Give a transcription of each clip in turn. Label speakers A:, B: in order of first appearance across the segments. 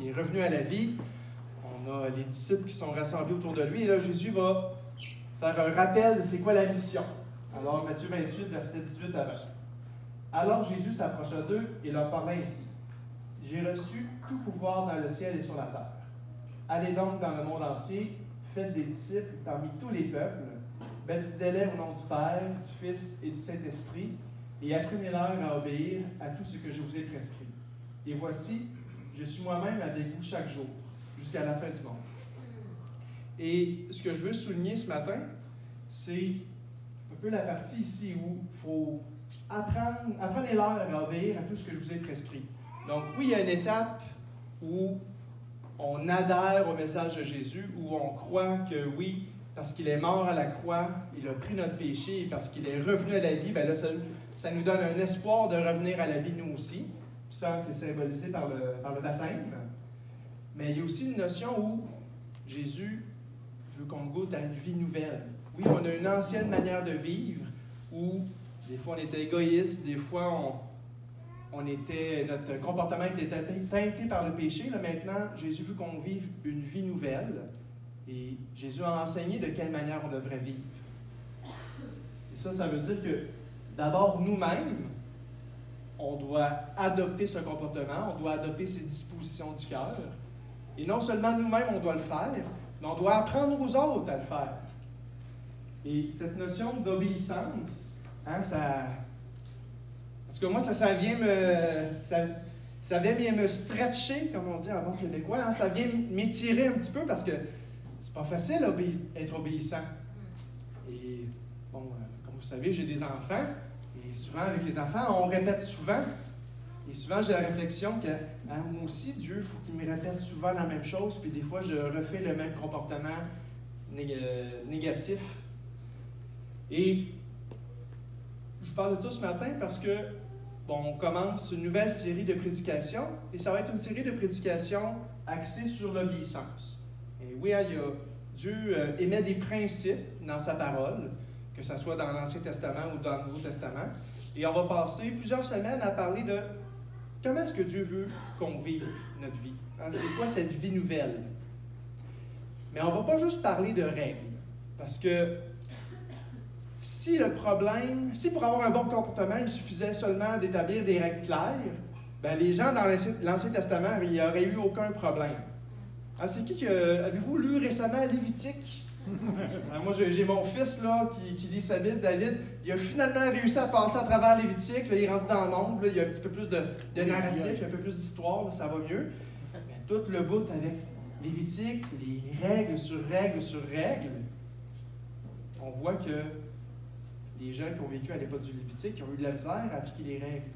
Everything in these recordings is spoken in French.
A: est revenu à la vie. On a les disciples qui sont rassemblés autour de lui. Et là, Jésus va faire un rappel de c'est quoi la mission. Alors, Matthieu 28, verset 18 à 20. Alors Jésus s'approcha d'eux et leur parla ainsi. J'ai reçu tout pouvoir dans le ciel et sur la terre. Allez donc dans le monde entier, faites des disciples parmi tous les peuples, baptisez-les au nom du Père, du Fils et du Saint-Esprit, et apprenez-leur à obéir à tout ce que je vous ai prescrit. Et voici, je suis moi-même avec vous chaque jour, jusqu'à la fin du monde. Et ce que je veux souligner ce matin, c'est un peu la partie ici où il faut apprenez-leur à obéir à tout ce que je vous ai prescrit. Donc oui, il y a une étape où on adhère au message de Jésus, où on croit que oui, parce qu'il est mort à la croix, il a pris notre péché, et parce qu'il est revenu à la vie, bien là, ça nous donne un espoir de revenir à la vie nous aussi. Puis ça, c'est symbolisé par le baptême. Mais il y a aussi une notion où Jésus veut qu'on goûte à une vie nouvelle. Oui, on a une ancienne manière de vivre où des fois on était égoïste, des fois notre comportement était teinté par le péché. Là, maintenant, Jésus veut qu'on vive une vie nouvelle. Et Jésus a enseigné de quelle manière on devrait vivre. Et ça veut dire que d'abord, nous-mêmes, on doit adopter ce comportement, on doit adopter ces dispositions du cœur. Et non seulement nous-mêmes, on doit le faire, mais on doit apprendre aux autres à le faire. Et cette notion d'obéissance, hein, en tout cas, moi, ça vient me stretcher, comme on dit en bon québécois. Hein, ça vient m'étirer un petit peu parce que c'est pas facile d'être obéissant. Et bon, comme vous savez, j'ai des enfants. Et souvent, avec les enfants, on répète souvent. Et souvent, j'ai la réflexion que moi aussi, Dieu, il faut qu'il me répète souvent la même chose. Puis des fois, je refais le même comportement négatif. Et je vous parle de ça ce matin parce que on commence une nouvelle série de prédications. Et ça va être une série de prédications axée sur l'obéissance. Et oui, hein, Dieu émet des principes dans sa parole, que ce soit dans l'Ancien Testament ou dans le Nouveau Testament. Et on va passer plusieurs semaines à parler de comment est-ce que Dieu veut qu'on vive notre vie. Hein, c'est quoi cette vie nouvelle? Mais on ne va pas juste parler de règles. Parce que si pour avoir un bon comportement, il suffisait seulement d'établir des règles claires, bien, les gens dans l'Ancien Testament, il n'y aurait eu aucun problème. Alors, c'est qui avez-vous lu récemment Lévitique? Alors, moi, j'ai mon fils là, qui lit sa Bible, David. Il a finalement réussi à passer à travers Lévitique. Là, il est rendu dans le monde. Là, il y a un petit peu plus de narratif, il y a un peu plus d'histoire. Là, ça va mieux. Mais tout le bout avec Lévitique, les règles sur règles sur règles, on voit que les gens qui ont vécu à l'époque du Lévitique, qui ont eu de la misère à appliquer les règles.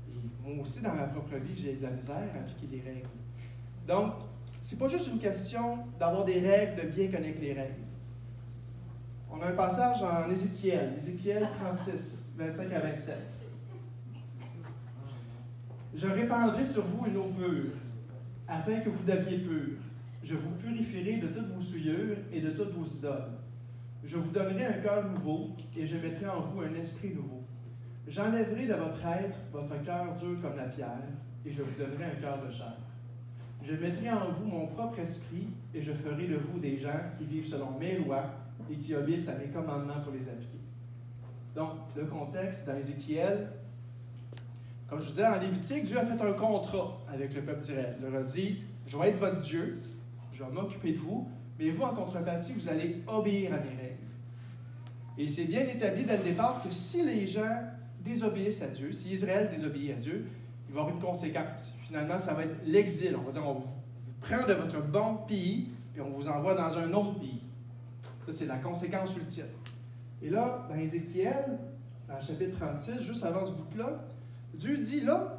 A: Et moi aussi, dans ma propre vie, j'ai eu de la misère à appliquer les règles. Donc, c'est pas juste une question d'avoir des règles, de bien connaître les règles. On a un passage en Ézéchiel 36, 25 à 27. Je répandrai sur vous une eau pure, afin que vous deveniez purs. Je vous purifierai de toutes vos souillures et de toutes vos idoles. Je vous donnerai un cœur nouveau, et je mettrai en vous un esprit nouveau. J'enlèverai de votre être votre cœur dur comme la pierre, et je vous donnerai un cœur de chair. Je mettrai en vous mon propre esprit, et je ferai de vous des gens qui vivent selon mes lois et qui obéissent à mes commandements pour les appliquer. Donc, le contexte dans Ézéchiel, comme je vous disais, en Lévitique, Dieu a fait un contrat avec le peuple d'Israël. Il leur a dit, je vais être votre Dieu, je vais m'occuper de vous, mais vous, en contrepartie, vous allez obéir à mes règles. Et c'est bien établi dès le départ que si les gens désobéissent à Dieu, si Israël désobéit à Dieu, il va y avoir une conséquence. Finalement, ça va être l'exil. On va dire, on vous prend de votre bon pays, puis on vous envoie dans un autre pays. Ça, c'est la conséquence ultime. Et là, dans Ézéchiel, dans le chapitre 36, juste avant ce bout-là, Dieu dit, là,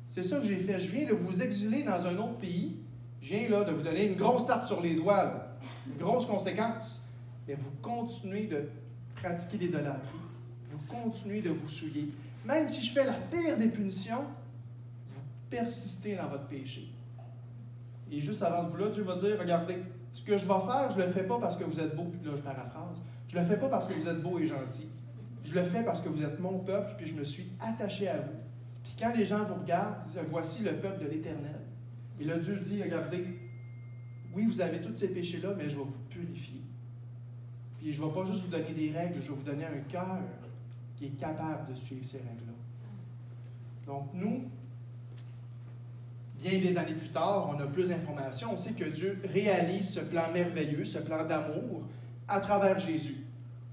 A: c'est ça que j'ai fait. Je viens de vous exiler dans un autre pays. Je viens là de vous donner une grosse tape sur les doigts, là, une grosse conséquence. Mais vous continuez de pratiquer l'idolâtrie. Vous continuez de vous souiller. Même si je fais la pire des punitions, vous persistez dans votre péché. Et juste avant ce bout-là, Dieu va dire, regardez, ce que je vais faire, je ne le fais pas parce que vous êtes beau, puis là je paraphrase, je ne le fais pas parce que vous êtes beau et gentil. Je le fais parce que vous êtes mon peuple, puis je me suis attaché à vous. Puis quand les gens vous regardent, ils disent, voici le peuple de l'Éternel. Et là, Dieu dit, regardez, oui, vous avez tous ces péchés-là, mais je vais vous purifier. Puis je ne vais pas juste vous donner des règles, je vais vous donner un cœur qui est capable de suivre ces règles-là. Donc nous, bien des années plus tard, on a plus d'informations. On sait que Dieu réalise ce plan merveilleux, ce plan d'amour, à travers Jésus.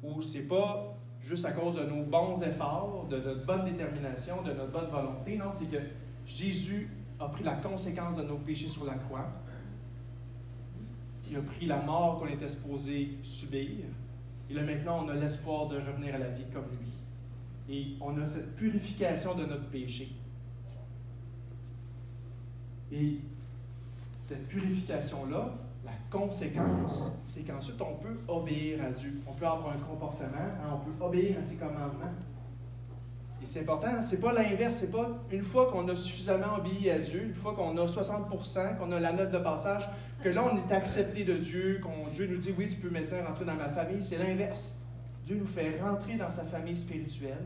A: Où ce n'est pas juste à cause de nos bons efforts, de notre bonne détermination, de notre bonne volonté. Non, c'est que Jésus a pris la conséquence de nos péchés sur la croix. Il a pris la mort qu'on était supposé subir. Et là, maintenant, on a l'espoir de revenir à la vie comme lui. Et on a cette purification de notre péché. Et cette purification-là, la conséquence, c'est qu'ensuite, on peut obéir à Dieu. On peut avoir un comportement, on peut obéir à ses commandements. Et c'est important, c'est pas l'inverse, c'est pas une fois qu'on a suffisamment obéi à Dieu, une fois qu'on a 60%, qu'on a la note de passage, que là, on est accepté de Dieu, Dieu nous dit, oui, tu peux maintenant rentrer dans ma famille. C'est l'inverse. Dieu nous fait rentrer dans sa famille spirituelle.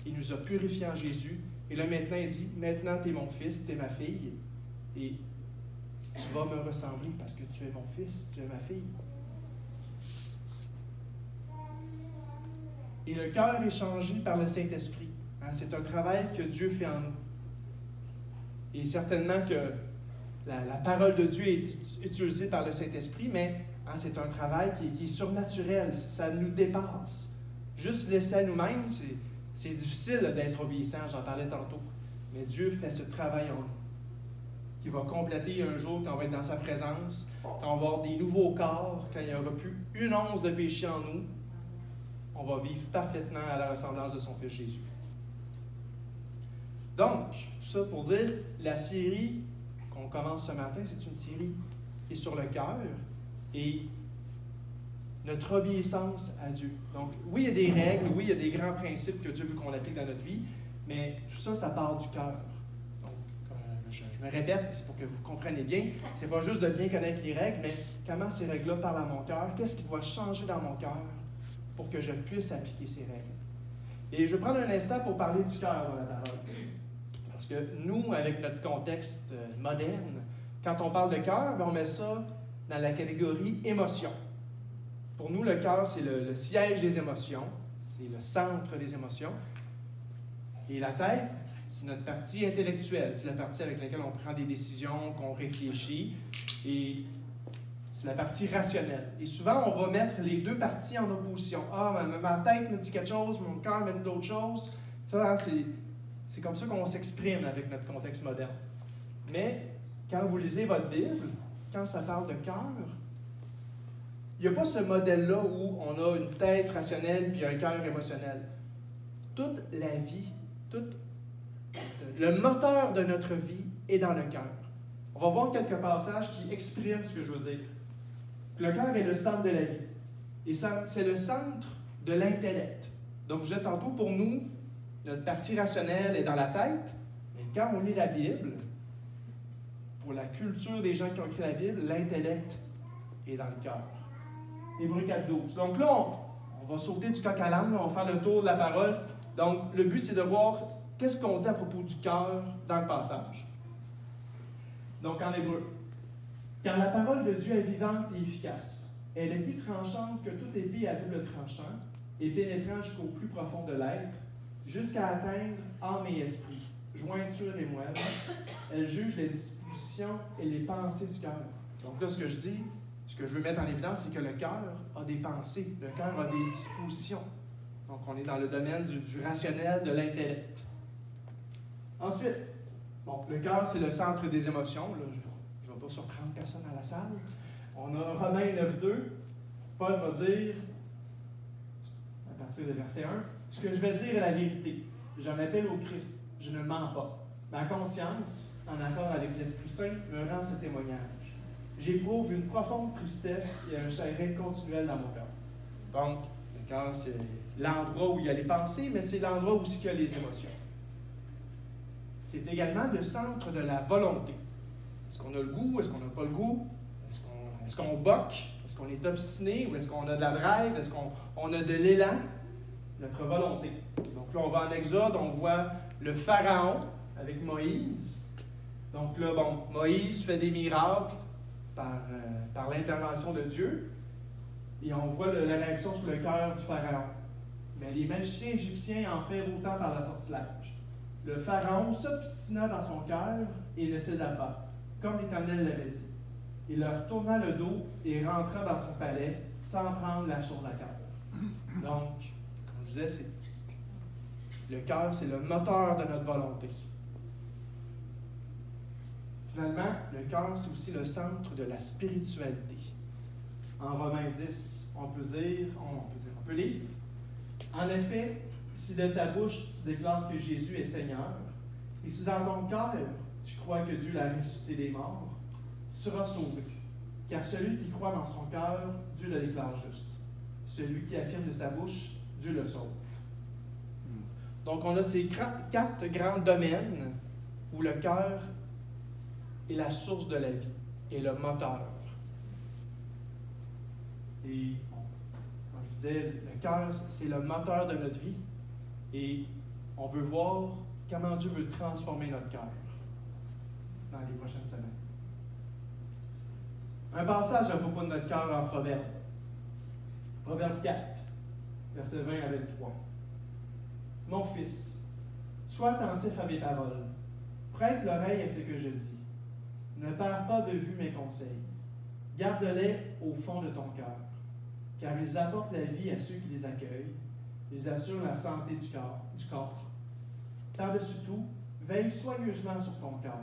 A: Il nous a purifiés en Jésus. Et là, maintenant, il dit, maintenant, tu es mon fils, tu es ma fille. Et tu vas me ressembler parce que tu es mon fils, tu es ma fille. Et le cœur est changé par le Saint-Esprit. C'est un travail que Dieu fait en nous. Et certainement que la parole de Dieu est utilisée par le Saint-Esprit, mais c'est un travail qui est surnaturel, ça nous dépasse. Juste laisser à nous-mêmes, c'est difficile d'être obéissant, j'en parlais tantôt. Mais Dieu fait ce travail en nous, qui va compléter un jour quand on va être dans sa présence, quand on va avoir des nouveaux corps, quand il n'y aura plus une once de péché en nous, on va vivre parfaitement à la ressemblance de son Fils Jésus. Donc, tout ça pour dire, la série qu'on commence ce matin, c'est une série qui est sur le cœur et notre obéissance à Dieu. Donc, oui, il y a des règles, oui, il y a des grands principes que Dieu veut qu'on applique dans notre vie, mais tout ça, ça part du cœur. Donc, je me répète, c'est pour que vous compreniez bien, c'est pas juste de bien connaître les règles, mais comment ces règles-là parlent à mon cœur, qu'est-ce qui doit changer dans mon cœur pour que je puisse appliquer ces règles. Et je vais prendre un instant pour parler du cœur dans la parole. Parce que nous, avec notre contexte moderne, quand on parle de cœur, on met ça dans la catégorie émotion. Pour nous, le cœur, c'est le siège des émotions, c'est le centre des émotions. Et la tête, c'est notre partie intellectuelle, c'est la partie avec laquelle on prend des décisions, qu'on réfléchit, et c'est la partie rationnelle. Et souvent, on va mettre les deux parties en opposition. Ah, ma tête me dit quelque chose, mon cœur me dit d'autres choses. Ça, c'est comme ça qu'on s'exprime avec notre contexte moderne. Mais quand vous lisez votre Bible, quand ça parle de cœur, il n'y a pas ce modèle-là où on a une tête rationnelle puis un cœur émotionnel. Toute la vie, le moteur de notre vie est dans le cœur. On va voir quelques passages qui expriment ce que je veux dire. Le cœur est le centre de la vie. Et c'est le centre de l'intellect. Donc, je disais tantôt, pour nous, notre partie rationnelle est dans la tête, mais quand on lit la Bible, pour la culture des gens qui ont écrit la Bible, l'intellect est dans le cœur. Hébreux 4.12. Donc là, on va sauter du coq à l'âne, on va faire le tour de la parole. Donc, le but, c'est de voir qu'est-ce qu'on dit à propos du cœur dans le passage. Donc, en hébreu. Car la parole de Dieu est vivante et efficace. Elle est plus tranchante que toute épée à double tranchant et pénétrant jusqu'au plus profond de l'être, jusqu'à atteindre âme et esprit, jointure et moelle. Elle juge les dispositions et les pensées du cœur. Donc là, ce que je veux mettre en évidence, c'est que le cœur a des pensées, le cœur a des dispositions. Donc on est dans le domaine du rationnel, de l'intellect. Ensuite, le cœur, c'est le centre des émotions. Là, je ne vais pas surprendre personne à la salle. On a Romains 9.2. Paul va dire, à partir du verset 1, « Ce que je vais dire est la vérité. J'en appelle au Christ. Je ne mens pas. Ma conscience, en accord avec l'Esprit Saint, me rend ce témoignage. J'éprouve une profonde tristesse et un chagrin continuel dans mon cœur. » Donc, le cœur, c'est l'endroit où il y a les pensées, mais c'est l'endroit aussi qu'il y a les émotions. C'est également le centre de la volonté. Est-ce qu'on a le goût? Est-ce qu'on n'a pas le goût? Est-ce qu'on boque? Est-ce qu'on est obstiné? Ou est-ce qu'on a de la drive? Est-ce qu'on a de l'élan? Notre volonté. Donc là, on va en Exode, on voit le Pharaon avec Moïse. Donc là, bon, Moïse fait des miracles par l'intervention de Dieu. Et on voit la réaction sur le cœur du Pharaon. Mais les magiciens égyptiens en firent autant par la sortilège. Le Pharaon s'obstina dans son cœur et ne céda pas, comme l'Éternel l'avait dit. Il leur tourna le dos et rentra dans son palais sans prendre la chose à cœur. Donc, comme je disais, le cœur, c'est le moteur de notre volonté. Finalement, le cœur, c'est aussi le centre de la spiritualité. En Romains 10, on peut lire. En effet, si de ta bouche tu déclares que Jésus est Seigneur, et si dans ton cœur tu crois que Dieu l'a ressuscité des morts, tu seras sauvé. Car celui qui croit dans son cœur, Dieu le déclare juste. Celui qui affirme de sa bouche, Dieu le sauve. Donc, on a ces 4 grands domaines où le cœur est la source de la vie et le moteur. Et, comme je disais, le cœur, c'est le moteur de notre vie et on veut voir comment Dieu veut transformer notre cœur dans les prochaines semaines. Un passage à propos de notre cœur en Proverbe. Proverbe 4, versets 20 à 23. Mon fils, sois attentif à mes paroles. Prête l'oreille à ce que je dis. Ne perds pas de vue mes conseils. Garde-les au fond de ton cœur, car ils apportent la vie à ceux qui les accueillent. Ils assurent la santé du corps. Par-dessus tout, veille soigneusement sur ton cœur,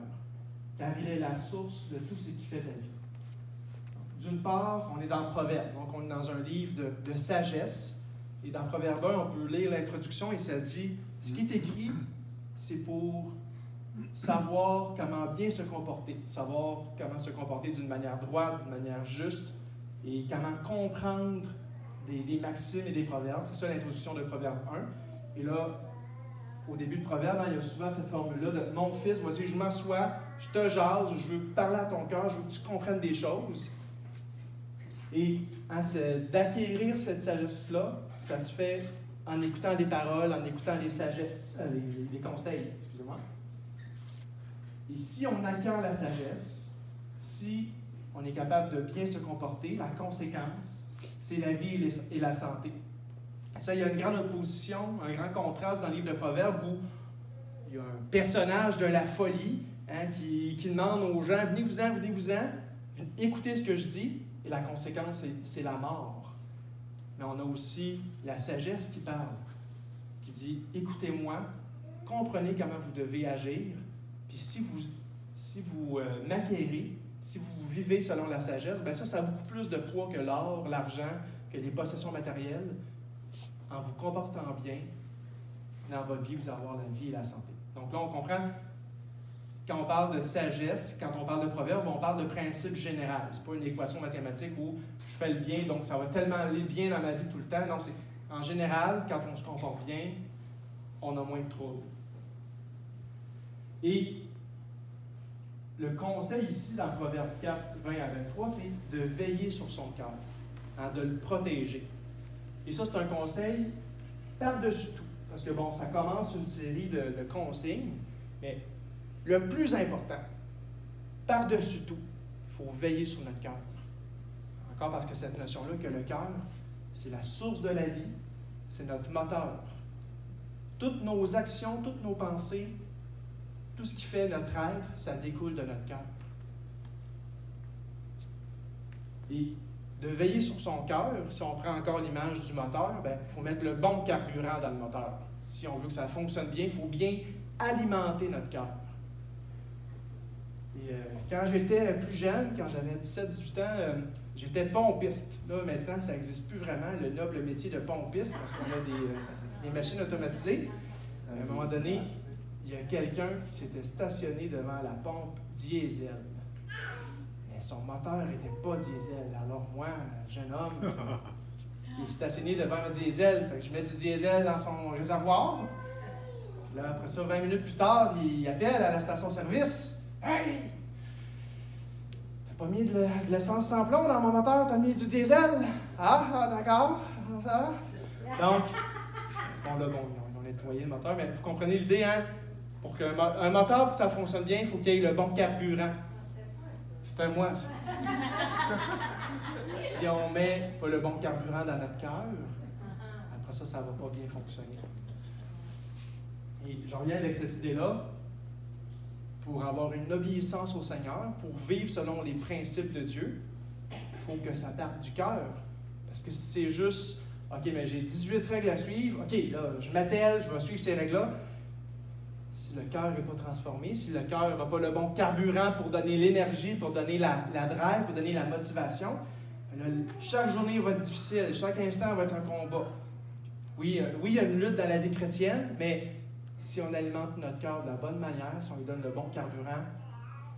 A: car il est la source de tout ce qui fait ta vie. D'une part, on est dans le Proverbe, donc on est dans un livre de sagesse. Et dans Proverbe 1, on peut lire l'introduction et ça dit, ce qui est écrit, c'est pour savoir comment bien se comporter, savoir comment se comporter d'une manière droite, d'une manière juste, et comment comprendre des maximes et des proverbes. C'est ça l'introduction de Proverbe 1. Et là, au début de Proverbe, il y a souvent cette formule-là de « Mon fils, voici, je m'assois, je te jase, je veux parler à ton cœur, je veux que tu comprennes des choses. » Et d'acquérir cette sagesse-là, ça se fait en écoutant des paroles, en écoutant les sagesses, les conseils, excusez-moi. Et si on acquiert la sagesse, si on est capable de bien se comporter, la conséquence, c'est la vie et la santé. Ça, il y a une grande opposition, un grand contraste dans le livre de Proverbes où il y a un personnage de la folie qui demande aux gens « Venez-vous-en, écoutez ce que je dis ». Et la conséquence, c'est la mort. Mais on a aussi la sagesse qui parle, qui dit « Écoutez-moi, comprenez comment vous devez agir, puis si vous m'acquérez, si vous vivez selon la sagesse, bien ça a beaucoup plus de poids que l'or, l'argent, que les possessions matérielles. En vous comportant bien, dans votre vie, vous allez avoir la vie et la santé. » Donc là, on comprend, quand on parle de sagesse, quand on parle de proverbe, on parle de principe général. Ce n'est pas une équation mathématique où je fais le bien, donc ça va tellement aller bien dans ma vie tout le temps. Non, c'est en général, quand on se comporte bien, on a moins de troubles. Et le conseil ici, dans Proverbe 4, 20 à 23, c'est de veiller sur son cœur, de le protéger. Et ça, c'est un conseil par-dessus tout. Parce que, bon, ça commence une série de consignes, mais le plus important, par-dessus tout, il faut veiller sur notre cœur. Encore parce que cette notion-là, que le cœur, c'est la source de la vie, c'est notre moteur. Toutes nos actions, toutes nos pensées, tout ce qui fait notre être, ça découle de notre cœur. Et de veiller sur son cœur, si on prend encore l'image du moteur, il faut mettre le bon carburant dans le moteur. Si on veut que ça fonctionne bien, il faut bien alimenter notre cœur. Et quand j'étais plus jeune, quand j'avais 17-18 ans, j'étais pompiste. Là, maintenant, ça n'existe plus vraiment, le noble métier de pompiste, parce qu'on a des machines automatisées. À un moment donné, il y a quelqu'un qui s'était stationné devant la pompe diesel. Mais son moteur n'était pas diesel. Alors moi, jeune homme, il est stationné devant un diesel. Fait que je mets du diesel dans son réservoir. Là, après ça, 20 minutes plus tard, il appelle à la station-service. « Hey! T'as pas mis de l'essence sans plomb dans mon moteur, t'as mis du diesel? Ah d'accord. Ça. Donc, bon, là, bon, on a nettoyé le moteur, mais vous comprenez l'idée, hein? Pour qu'un moteur, pour que ça fonctionne bien, il faut qu'il y ait le bon carburant. C'était moi, ça. Si on ne met pas le bon carburant dans notre cœur, après ça, ça ne va pas bien fonctionner. Et je reviens avec cette idée-là. Pour avoir une obéissance au Seigneur, pour vivre selon les principes de Dieu, il faut que ça parte du cœur. Parce que si c'est juste, OK, mais j'ai 18 règles à suivre, OK, là, je m'attelle, je vais suivre ces règles-là. Si le cœur n'est pas transformé, si le cœur n'a pas le bon carburant pour donner l'énergie, pour donner la drive, pour donner la motivation, là, chaque journée va être difficile, chaque instant va être un combat. Oui, il y a une lutte dans la vie chrétienne, mais si on alimente notre cœur de la bonne manière, si on lui donne le bon carburant,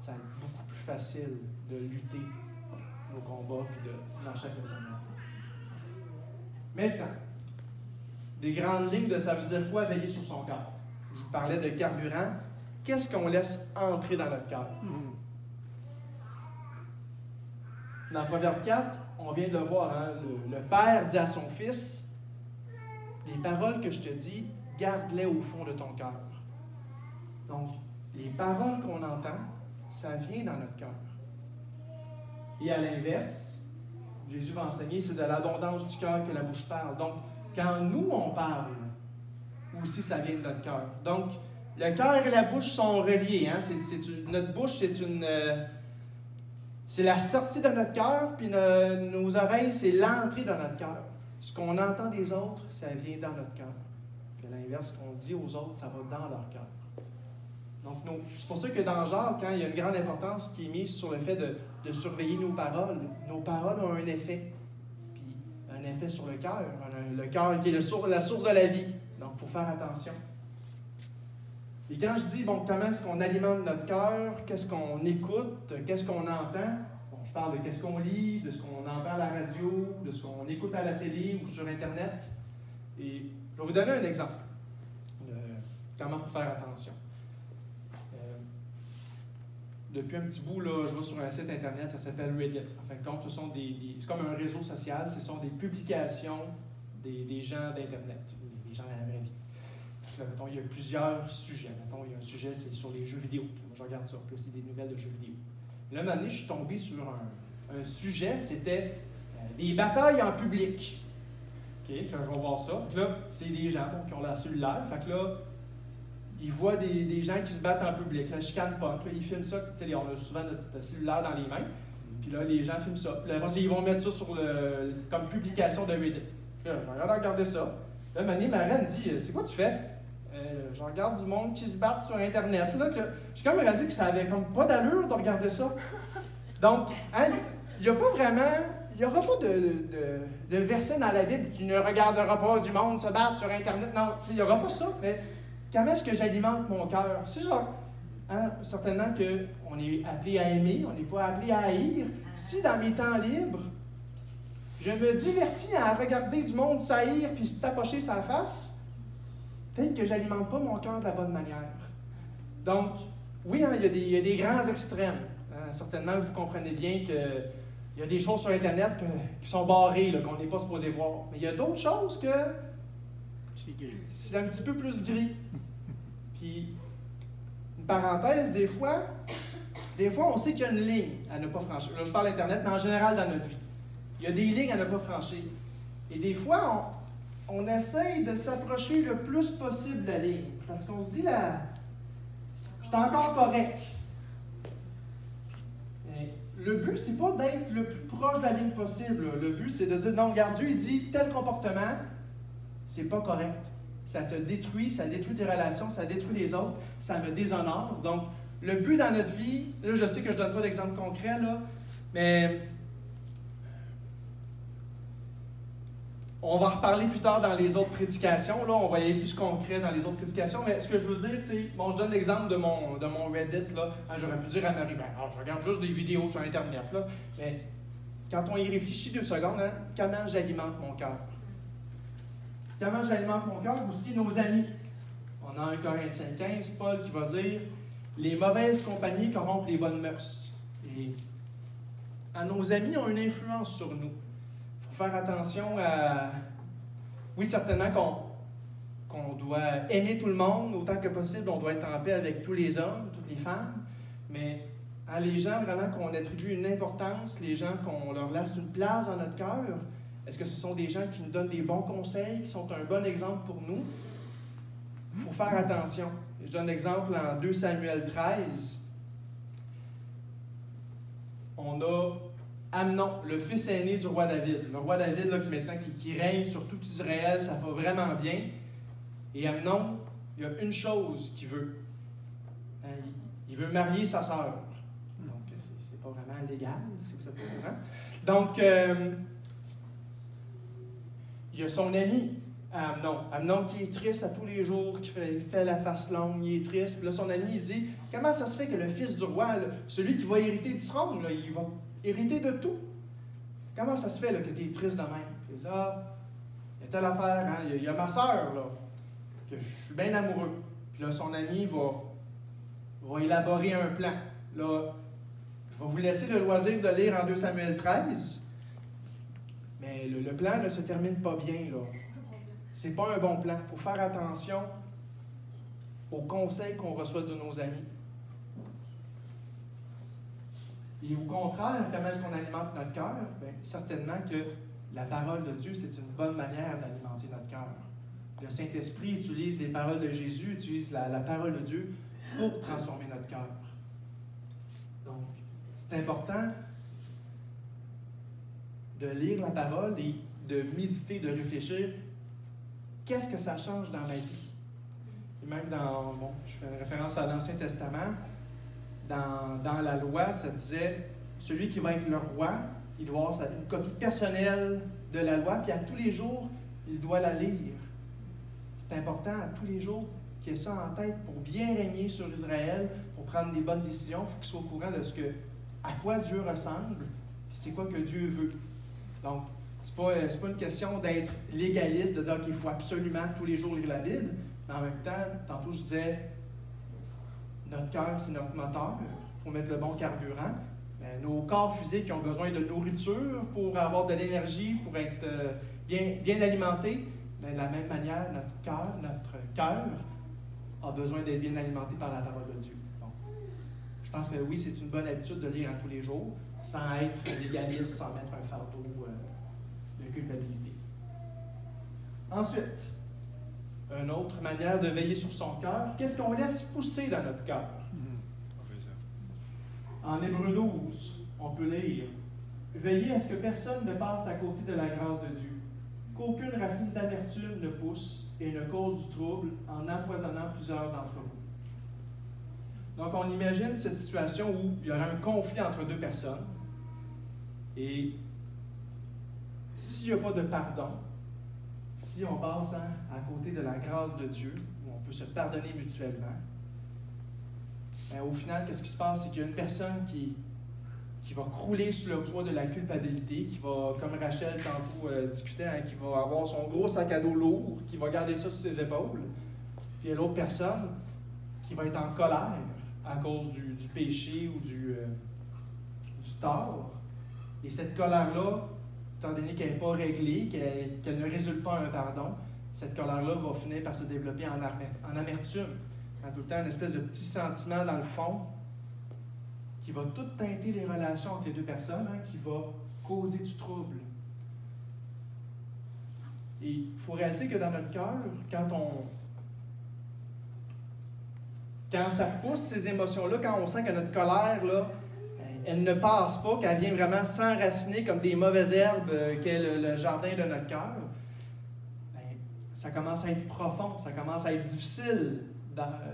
A: ça va être beaucoup plus facile de lutter nos combats et de marcher avec le Seigneur. Maintenant, des grandes lignes de ça veut dire quoi veiller sur son cœur? Je vous parlais de carburant. Qu'est-ce qu'on laisse entrer dans notre cœur? Dans Proverbe 4, on vient de le voir, hein, le père dit à son fils, les paroles que je te dis, garde-les au fond de ton cœur. Donc, les paroles qu'on entend, ça vient dans notre cœur. Et à l'inverse, Jésus va enseigner, c'est de l'abondance du cœur que la bouche parle. Donc, quand nous, on parle, aussi, ça vient de notre cœur. Donc, le cœur et la bouche sont reliés. Hein? Notre bouche, c'est la sortie de notre cœur, puis nos oreilles, c'est l'entrée dans notre cœur. Ce qu'on entend des autres, ça vient dans notre cœur. Puis à l'inverse, ce qu'on dit aux autres, ça va dans leur cœur. Donc, c'est pour ça que dans Jacques, quand il y a une grande importance qui est mise sur le fait de surveiller nos paroles ont un effet. Puis un effet sur le cœur. Le cœur qui est la source de la vie. Donc, il faut faire attention. Et quand je dis, bon, comment est-ce qu'on alimente notre cœur, qu'est-ce qu'on écoute, qu'est-ce qu'on entend, bon, je parle de qu'est-ce qu'on lit, de ce qu'on entend à la radio, de ce qu'on écoute à la télé ou sur Internet. Et je vais vous donner un exemple de comment il faut faire attention. Depuis un petit bout, là, je vais sur un site Internet, ça s'appelle Reddit. En fin de compte, c'est comme un réseau social, ce sont des publications des gens d'Internet, des gens dans la vraie vie. Là, mettons, il y a plusieurs sujets. Mettons, il y a un sujet, c'est sur les jeux vidéo. Moi, je regarde ça, puis c'est des nouvelles de jeux vidéo. Là, un moment donné, je suis tombé sur un sujet, c'était des batailles en public. OK, puis là, je vais voir ça. Puis là, c'est des gens qui ont la cellulaire. Fait que là, ils voient des gens qui se battent en public. Là, chicane punk. Là, ils filment ça. On a souvent notre cellulaire dans les mains. Puis là, les gens filment ça. Puis là, ils vont mettre ça comme publication de Reddit. Puis là, je regarde ça. Là, un moment donné, ma reine dit, c'est quoi tu fais? Je regarde du monde qui se bat sur Internet. Là, j'ai comme réalisé que ça avait comme pas d'allure de regarder ça. Donc, hein, il n'y a pas vraiment... Il n'y aura pas de verset dans la Bible, tu ne regarderas pas du monde se battre sur Internet. Non, il n'y aura pas ça, mais comment est-ce que j'alimente mon cœur? C'est genre, hein, certainement qu'on est appelé à aimer, on n'est pas appelé à haïr. Si dans mes temps libres, je me divertis à regarder du monde s'haïr puis se tapocher sa face, peut-être que je n'alimente pas mon cœur de la bonne manière. Donc, oui, hein, il y a des grands extrêmes. Hein, certainement, vous comprenez bien que il y a des choses sur Internet qui sont barrées, qu'on n'est pas supposé voir. Mais il y a d'autres choses que c'est un petit peu plus gris. Puis, une parenthèse, des fois, on sait qu'il y a une ligne à ne pas franchir. Là, je parle d'Internet, mais en général dans notre vie. Il y a des lignes à ne pas franchir. Et des fois, on essaye de s'approcher le plus possible de la ligne. Parce qu'on se dit, là, je suis encore correct. Le but, c'est pas d'être le plus proche de la ligne possible. Le but, c'est de dire, non, regarde, Dieu, il dit, tel comportement, c'est pas correct. Ça te détruit, ça détruit tes relations, ça détruit les autres, ça me déshonore. Donc, le but dans notre vie, là, je sais que je donne pas d'exemple concret, là, mais on va reparler plus tard dans les autres prédications. Là, on va y aller plus concret dans les autres prédications. Mais ce que je veux dire, c'est... Bon, je donne l'exemple de mon Reddit. Là. J'aurais pu dire à Marie, je regarde juste des vidéos sur Internet. Là. Mais quand on y réfléchit 2 secondes, hein, comment j'alimente mon cœur? Comment j'alimente mon cœur? Aussi nos amis. On a 1 Corinthiens 15, Paul qui va dire « Les mauvaises compagnies corrompent les bonnes mœurs. » Et nos amis ont une influence sur nous. Faire attention à... Oui, certainement qu'on doit aimer tout le monde autant que possible, on doit être en paix avec tous les hommes, toutes les femmes, mais les gens vraiment qu'on attribue une importance, les gens qu'on leur laisse une place dans notre cœur, est-ce que ce sont des gens qui nous donnent des bons conseils, qui sont un bon exemple pour nous? Il faut faire attention. Je donne l'exemple en 2 Samuel 13. On a Amnon, le fils aîné du roi David. Le roi David, là, qui règne sur tout Israël, ça va vraiment bien. Et Amnon, il y a une chose qu'il veut. Il veut marier sa sœur. Donc, c'est pas vraiment légal, si vous êtes pas au courant. Donc, il y a son ami, Amnon. Amnon qui est triste à tous les jours, qui fait la face longue, il est triste. Puis là, son ami, il dit, comment ça se fait que le fils du roi, là, celui qui va hériter du trône, là, il va hériter de tout? Comment ça se fait là, que tu es triste de même? Il dit, il y a telle affaire, hein? Il y a ma sœur, là, que je suis bien amoureux. Puis là, son ami va élaborer un plan. Là, je vais vous laisser le loisir de lire en 2 Samuel 13, mais le plan ne se termine pas bien, là. C'est pas un bon plan. Il faut faire attention aux conseils qu'on reçoit de nos amis. Et au contraire, comment est-ce qu'on alimente notre cœur? Bien, certainement que la parole de Dieu, c'est une bonne manière d'alimenter notre cœur. Le Saint-Esprit utilise les paroles de Jésus, utilise la parole de Dieu pour transformer notre cœur. Donc, c'est important de lire la parole et de méditer, de réfléchir. Qu'est-ce que ça change dans ma vie? Et même je fais référence à l'Ancien Testament, dans la loi, ça disait, celui qui va être le roi, il doit avoir une copie personnelle de la loi, puis à tous les jours, il doit la lire. C'est important à tous les jours qu'il ait ça en tête pour bien régner sur Israël, pour prendre des bonnes décisions. Il faut qu'il soit au courant de à quoi Dieu ressemble, puis c'est quoi que Dieu veut. Donc, c'est pas une question d'être légaliste, de dire qu'il faut absolument tous les jours lire la Bible, mais en même temps, tantôt je disais, notre cœur, c'est notre moteur, il faut mettre le bon carburant. Nos corps physiques ont besoin de nourriture pour avoir de l'énergie, pour être bien alimentés. Mais de la même manière, notre cœur a besoin d'être bien alimenté par la parole de Dieu. Donc, je pense que oui, c'est une bonne habitude de lire à tous les jours, sans être légaliste, sans mettre un fardeau de culpabilité. Ensuite, une autre manière de veiller sur son cœur, qu'est-ce qu'on laisse pousser dans notre cœur? En Hébreux 12, on peut lire « Veillez à ce que personne ne passe à côté de la grâce de Dieu, qu'aucune racine d'amertume ne pousse et ne cause du trouble en empoisonnant plusieurs d'entre vous. » Donc, on imagine cette situation où il y aurait un conflit entre deux personnes et s'il n'y a pas de pardon, si on passe à côté de la grâce de Dieu, où on peut se pardonner mutuellement, au final, qu'est-ce qui se passe? C'est qu'il y a une personne qui va crouler sous le poids de la culpabilité, qui va, comme Rachel tantôt discutait, qui va avoir son gros sac à dos lourd, qui va garder ça sur ses épaules. Puis il y a l'autre personne qui va être en colère à cause du péché ou du tort. Et cette colère-là, étant donné qu'elle n'est pas réglée, qu'elle ne résulte pas en un pardon, cette colère-là va finir par se développer en amertume. Tout le temps, une espèce de petit sentiment dans le fond qui va tout teinter les relations entre les deux personnes, qui va causer du trouble. Et il faut réaliser que dans notre cœur, quand ça pousse ces émotions-là, quand on sent que notre colère, là, elle ne passe pas, qu'elle vient vraiment s'enraciner comme des mauvaises herbes qu'est le jardin de notre cœur, ça commence à être profond, ça commence à être difficile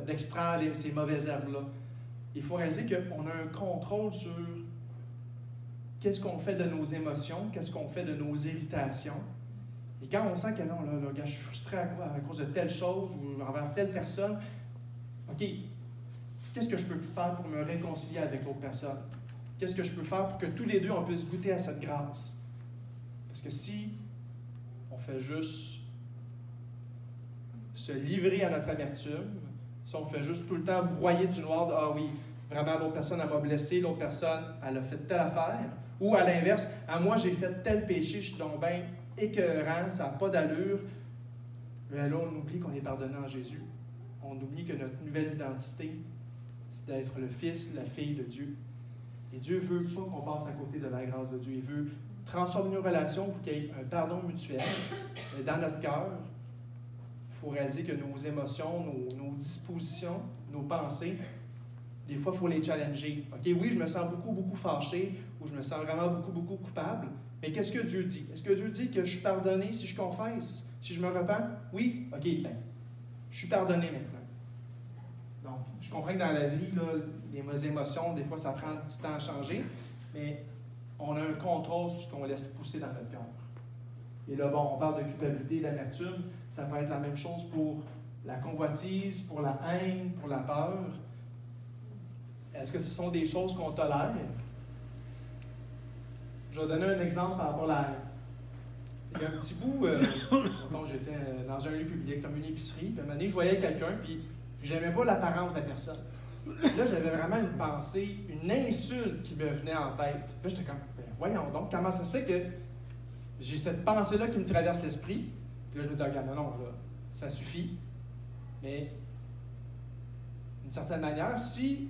A: d'extraire ces mauvaises herbes-là. Il faut réaliser qu'on a un contrôle sur qu'est-ce qu'on fait de nos émotions, qu'est-ce qu'on fait de nos irritations. Et quand on sent que non, là, je suis frustré à cause de telle chose ou envers telle personne, OK, qu'est-ce que je peux faire pour me réconcilier avec l'autre personne? Qu'est-ce que je peux faire pour que tous les deux, on puisse goûter à cette grâce? Parce que si on fait juste se livrer à notre amertume, si on fait juste tout le temps broyer du noir de « Ah oui, vraiment, l'autre personne, elle m'a blessé, l'autre personne, elle a fait telle affaire. » Ou à l'inverse, « Ah, moi, j'ai fait tel péché, je suis donc bien écœurant, ça n'a pas d'allure. » Mais là, on oublie qu'on est pardonné en Jésus. On oublie que notre nouvelle identité, c'est d'être le fils, la fille de Dieu. Et Dieu veut pas qu'on passe à côté de la grâce de Dieu. Il veut transformer nos relations pour qu'il y ait un pardon mutuel. Mais dans notre cœur, il faut réaliser que nos émotions, nos dispositions, nos pensées, des fois, il faut les challenger. OK, oui, je me sens beaucoup fâché ou je me sens vraiment beaucoup coupable. Mais qu'est-ce que Dieu dit? Est-ce que Dieu dit que je suis pardonné si je confesse, si je me repens? Oui? OK, bien, je suis pardonné maintenant. Donc, je comprends que dans la vie, là, les émotions, des fois, ça prend du temps à changer, mais on a un contrôle sur ce qu'on laisse pousser dans notre cœur. Et là, bon, on parle de culpabilité, d'amertume. Ça peut être la même chose pour la convoitise, pour la haine, pour la peur. Est-ce que ce sont des choses qu'on tolère? Je vais donner un exemple par rapport à la haine. Il y a un petit bout, quand j'étais dans un lieu public, comme une épicerie, puis à un moment donné, je voyais quelqu'un, puis j'aimais pas l'apparence de la personne. Là, j'avais vraiment une pensée, une insulte qui me venait en tête. Là, j'étais comme, ben, voyons donc, comment ça se fait que j'ai cette pensée-là qui me traverse l'esprit? Puis là, je me dis, regarde, non, là, ça suffit. Mais, d'une certaine manière, si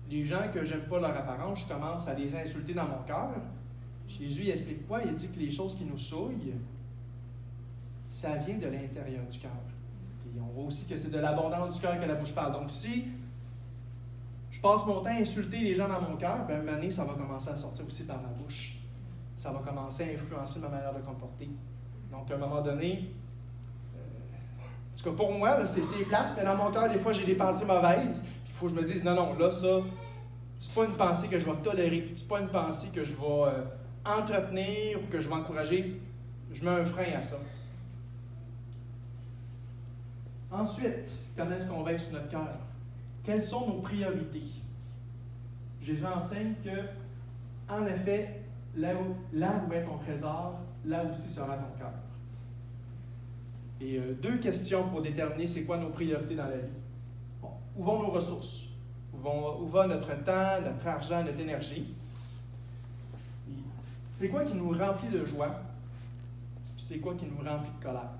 A: les gens que j'aime pas leur apparence, je commence à les insulter dans mon cœur, Jésus il explique quoi? Il dit que les choses qui nous souillent, ça vient de l'intérieur du cœur. Puis on voit aussi que c'est de l'abondance du cœur que la bouche parle. Donc si je passe mon temps à insulter les gens dans mon cœur, bien, à un moment donné, ça va commencer à sortir aussi par ma bouche. Ça va commencer à influencer ma manière de comporter. Donc à un moment donné, en tout cas pour moi, là, c'est plate, mais dans mon cœur, des fois, j'ai des pensées mauvaises. Il faut que je me dise, non, là, ça, c'est pas une pensée que je vais tolérer. C'est pas une pensée que je vais entretenir ou que je vais encourager. Je mets un frein à ça. Ensuite, comment est-ce qu'on veille sur notre cœur? Quelles sont nos priorités? Jésus enseigne que, en effet, là où est ton trésor, là aussi sera ton cœur. Et deux questions pour déterminer c'est quoi nos priorités dans la vie. Bon, où vont nos ressources? Où va notre temps, notre argent, notre énergie? C'est quoi qui nous remplit de joie? Puis c'est quoi qui nous remplit de colère?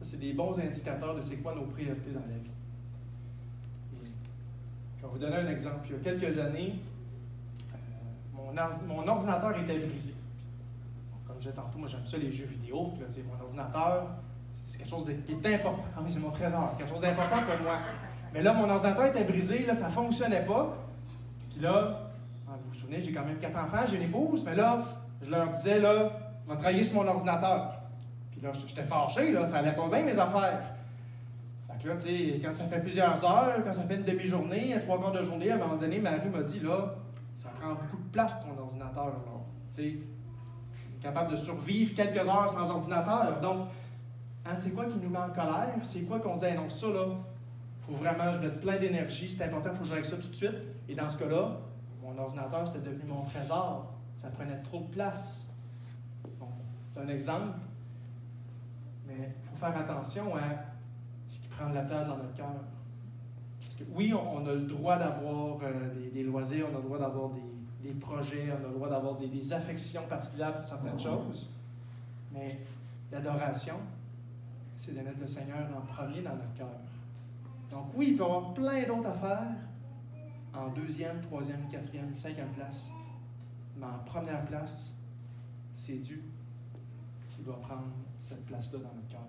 A: Ça, c'est des bons indicateurs de c'est quoi nos priorités dans la vie. Et je vais vous donner un exemple. Il y a quelques années, mon ordinateur était brisé. Comme je disais tantôt, moi j'aime ça les jeux vidéo. Puis là, mon ordinateur, c'est quelque chose qui est important. Ah oui, c'est mon trésor, quelque chose d'important pour moi. Mais là, mon ordinateur était brisé, là, ça ne fonctionnait pas. Puis là, vous vous souvenez, j'ai quand même 4 enfants, j'ai une épouse, mais là, je leur disais, là, on va travailler sur mon ordinateur. Puis là, j'étais fâché, là, ça allait pas bien mes affaires. Fait que là, tu sais, quand ça fait plusieurs heures, quand ça fait une demi-journée, 3 quarts de journée, à un moment donné, Marie m'a dit, là, ça prend beaucoup de place ton ordinateur, là. Tu sais, il est capable de survivre quelques heures sans ordinateur. Donc, hein, c'est quoi qui nous met en colère? C'est quoi qu'on se dit, non, ça, là, il faut vraiment, je mette plein d'énergie, c'est important, il faut que je règle ça tout de suite. Et dans ce cas-là, mon ordinateur, c'était devenu mon trésor. Ça prenait trop de place. Bon, c'est un exemple, mais il faut faire attention à ce qui prend de la place dans notre cœur. Parce que oui, on a le droit d'avoir des loisirs, on a le droit d'avoir des projets, on a le droit d'avoir des affections particulières pour certaines choses, mais l'adoration, c'est de mettre le Seigneur en premier dans notre cœur. Donc oui, il peut y avoir plein d'autres affaires en 2e, 3e, 4e, 5e place. Mais en première place, c'est Dieu qui doit prendre cette place-là dans notre cœur.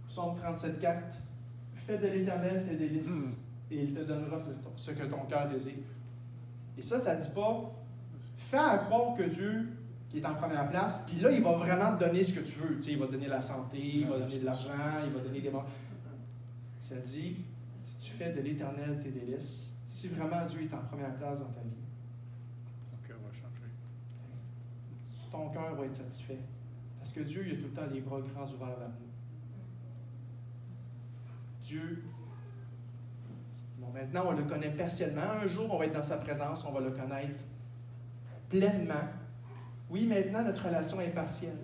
A: Psaume 37,4. Fais de l'Éternel tes délices, et il te donnera ce que ton cœur désire. Et ça ne dit pas, fais à croire que Dieu qui est en première place, puis là, il va vraiment te donner ce que tu veux. Tu sais, il va te donner la santé, il va donner de l'argent, il va donner des... Ça dit, si tu fais de l'Éternel tes délices, si vraiment Dieu est en première place dans ta vie,
B: ton cœur va changer.
A: Ton cœur va être satisfait. Parce que Dieu, il a tout le temps les bras grands ouverts vers nous. Dieu, bon, maintenant, on le connaît partiellement. Un jour, on va être dans sa présence, on va le connaître pleinement. Oui, maintenant, notre relation est partielle.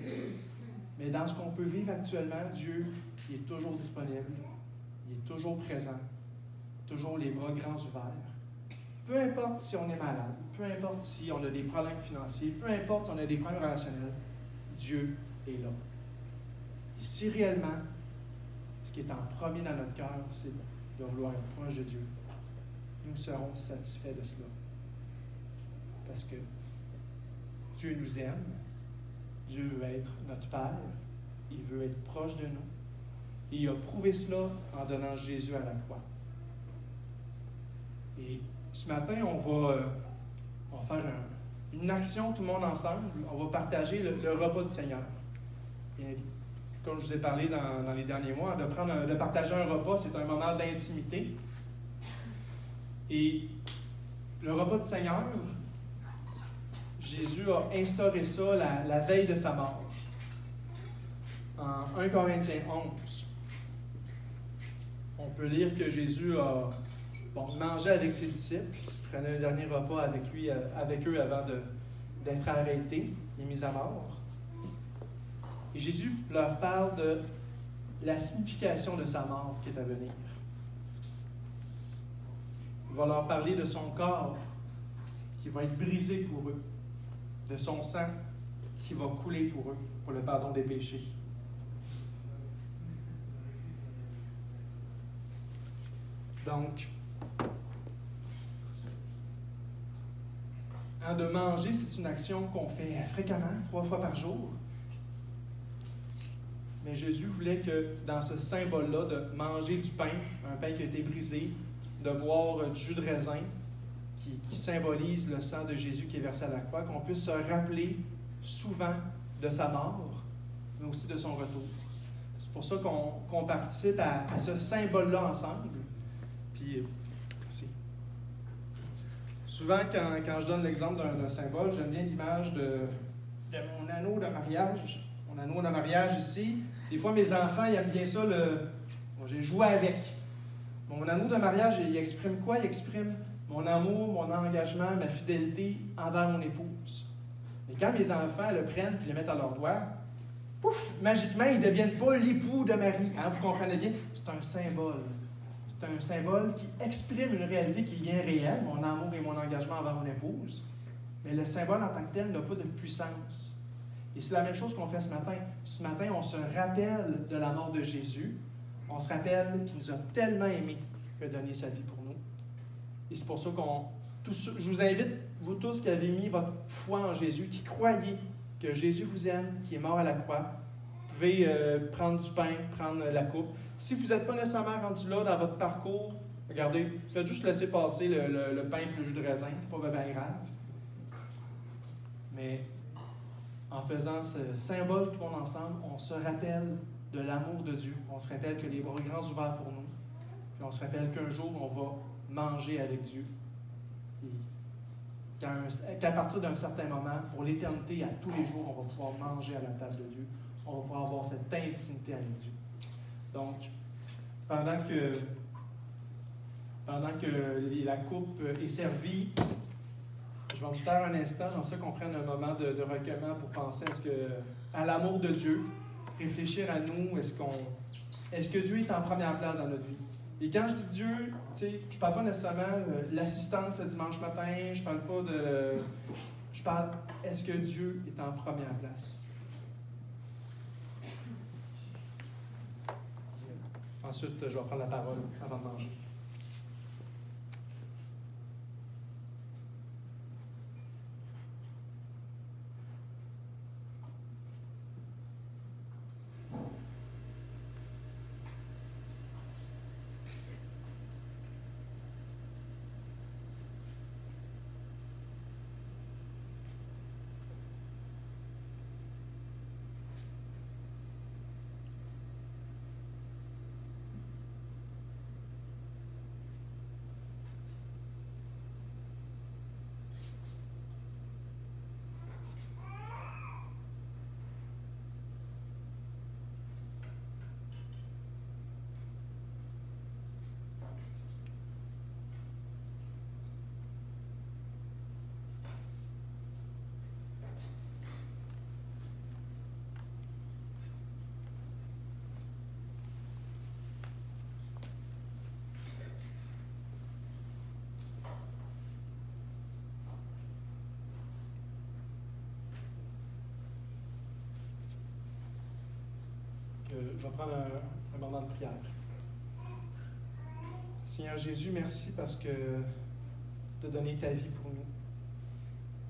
A: Mais dans ce qu'on peut vivre actuellement, Dieu, il est toujours disponible, il est toujours présent, toujours les bras grands ouverts. Peu importe si on est malade, peu importe si on a des problèmes financiers, peu importe si on a des problèmes relationnels, Dieu est là. Et si réellement, ce qui est en premier dans notre cœur, c'est de vouloir être proche de Dieu, nous serons satisfaits de cela. Parce que Dieu nous aime, Dieu veut être notre Père, il veut être proche de nous. Et il a prouvé cela en donnant Jésus à la croix. Et ce matin, on va faire une action tout le monde ensemble. On va partager le repas du Seigneur. Et comme je vous ai parlé dans les derniers mois, de partager un repas, c'est un moment d'intimité. Et le repas du Seigneur, Jésus a instauré ça la veille de sa mort. En 1 Corinthiens 11, on peut lire que Jésus a mangé avec ses disciples, prenait un dernier repas avec eux avant d'être arrêté et mis à mort. Et Jésus leur parle de la signification de sa mort qui est à venir. Il va leur parler de son corps qui va être brisé pour eux, de son sang qui va couler pour eux, pour le pardon des péchés. Donc, de manger, c'est une action qu'on fait fréquemment, 3 fois par jour. Mais Jésus voulait que dans ce symbole-là, de manger du pain, un pain qui a été brisé, de boire du jus de raisin, qui symbolise le sang de Jésus qui est versé à la croix, qu'on puisse se rappeler souvent de sa mort, mais aussi de son retour. C'est pour ça qu'on participe à ce symbole-là ensemble. Puis, merci. Souvent, quand je donne l'exemple d'un symbole, j'aime bien l'image de mon anneau de mariage. Mon anneau de mariage ici. Des fois, mes enfants, ils aiment bien ça. J'ai joué avec. Mon anneau de mariage, il exprime quoi? Il exprime mon amour, mon engagement, ma fidélité envers mon épouse. Mais quand mes enfants le prennent et le mettent à leur doigt, pouf, magiquement, ils ne deviennent pas l'époux de Marie. Hein, vous comprenez bien? C'est un symbole. C'est un symbole qui exprime une réalité qui est bien réelle, mon amour et mon engagement envers mon épouse. Mais le symbole en tant que tel n'a pas de puissance. Et c'est la même chose qu'on fait ce matin. Ce matin, on se rappelle de la mort de Jésus. On se rappelle qu'il nous a tellement aimés qu'il a donné sa vie pour nous. Et c'est pour ça je vous invite, vous tous qui avez mis votre foi en Jésus, qui croyez que Jésus vous aime, qui est mort à la croix, vous pouvez prendre du pain, prendre la coupe. Si vous n'êtes pas nécessairement rendu là dans votre parcours, regardez, faites juste laisser passer le pain et le jus de raisin, c'est pas bien grave. Mais en faisant ce symbole tout le monde ensemble, on se rappelle de l'amour de Dieu. On se rappelle que les bras grands ouverts pour nous. Puis on se rappelle qu'un jour, on va manger avec Dieu. Et qu'à partir d'un certain moment, pour l'éternité, à tous les jours, on va pouvoir manger à la table de Dieu. On va pouvoir avoir cette intimité avec Dieu. Donc, pendant que la coupe est servie, je vais vous faire un instant, j'aimerais ça qu'on prenne un moment de recueillement pour penser à l'amour de Dieu, réfléchir à nous, est-ce que Dieu est en première place dans notre vie? Et quand je dis Dieu, je ne parle pas nécessairement de l'assistance le dimanche matin, je parle pas de... Je parle, est-ce que Dieu est en première place? Ensuite, je vais prendre la parole avant de manger. je vais prendre un moment de prière. Seigneur Jésus, merci parce que tu as donné ta vie pour nous.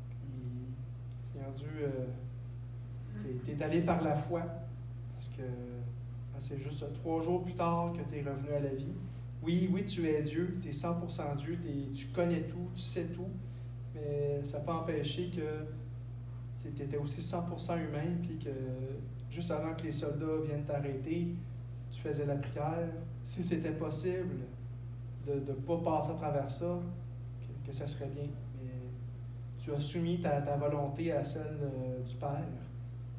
A: Puis, Seigneur Dieu, tu es allé par la foi parce que c'est juste 3 jours plus tard que tu es revenu à la vie. Oui, tu es Dieu, tu es 100% Dieu, tu connais tout, tu sais tout, mais ça n'a pas empêché que tu étais aussi 100% humain, puis que juste avant que les soldats viennent t'arrêter, tu faisais la prière. Si c'était possible de ne pas passer à travers ça, que ça serait bien. Mais tu as soumis ta volonté à celle du Père,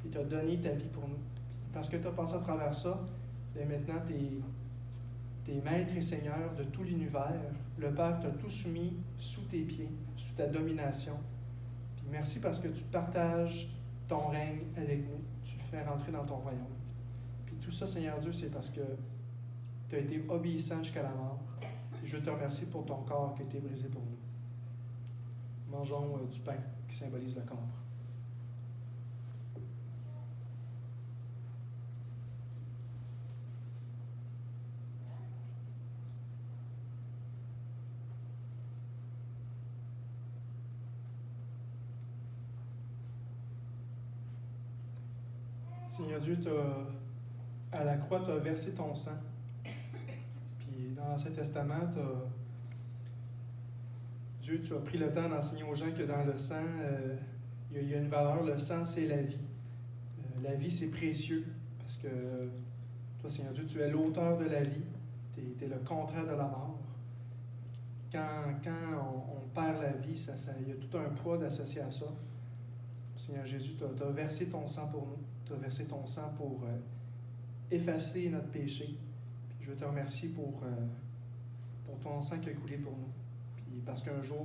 A: puis tu as donné ta vie pour nous. Puis parce que tu as passé à travers ça, et maintenant tu es maître et seigneur de tout l'univers. Le Père t'a tout soumis sous tes pieds, sous ta domination. Puis merci parce que tu partages ton règne avec nous. Tu fais rentrer dans ton royaume. Puis tout ça, Seigneur Dieu, c'est parce que tu as été obéissant jusqu'à la mort. Et je te remercie pour ton corps qui a été brisé pour nous. Mangeons du pain qui symbolise le corps. Seigneur Dieu, à la croix, tu as versé ton sang. Puis dans l'Ancien Testament, Dieu, tu as pris le temps d'enseigner aux gens que dans le sang, il y a une valeur. Le sang, c'est la vie. La vie, c'est précieux. Parce que toi, Seigneur Dieu, tu es l'auteur de la vie. Tu es le contraire de la mort. Quand on perd la vie, il y a tout un poids d'associé à ça. Seigneur Jésus, tu as versé ton sang pour nous. Tu as versé ton sang pour effacer notre péché. Puis je te remercie pour ton sang qui a coulé pour nous. Puis parce qu'un jour,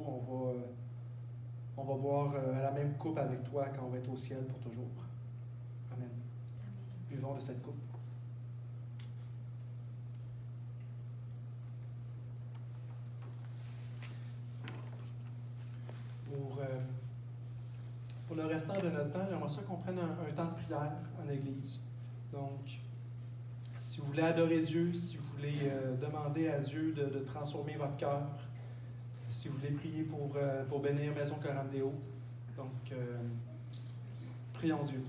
A: on va boire à la même coupe avec toi quand on va être au ciel pour toujours. Amen. Buvons de cette coupe. Pour le restant de notre temps, j'aimerais ça qu'on prenne un temps de prière en Église. Donc, si vous voulez adorer Dieu, si vous voulez demander à Dieu de transformer votre cœur, si vous voulez prier pour bénir Maison Coram Deo, donc prions Dieu.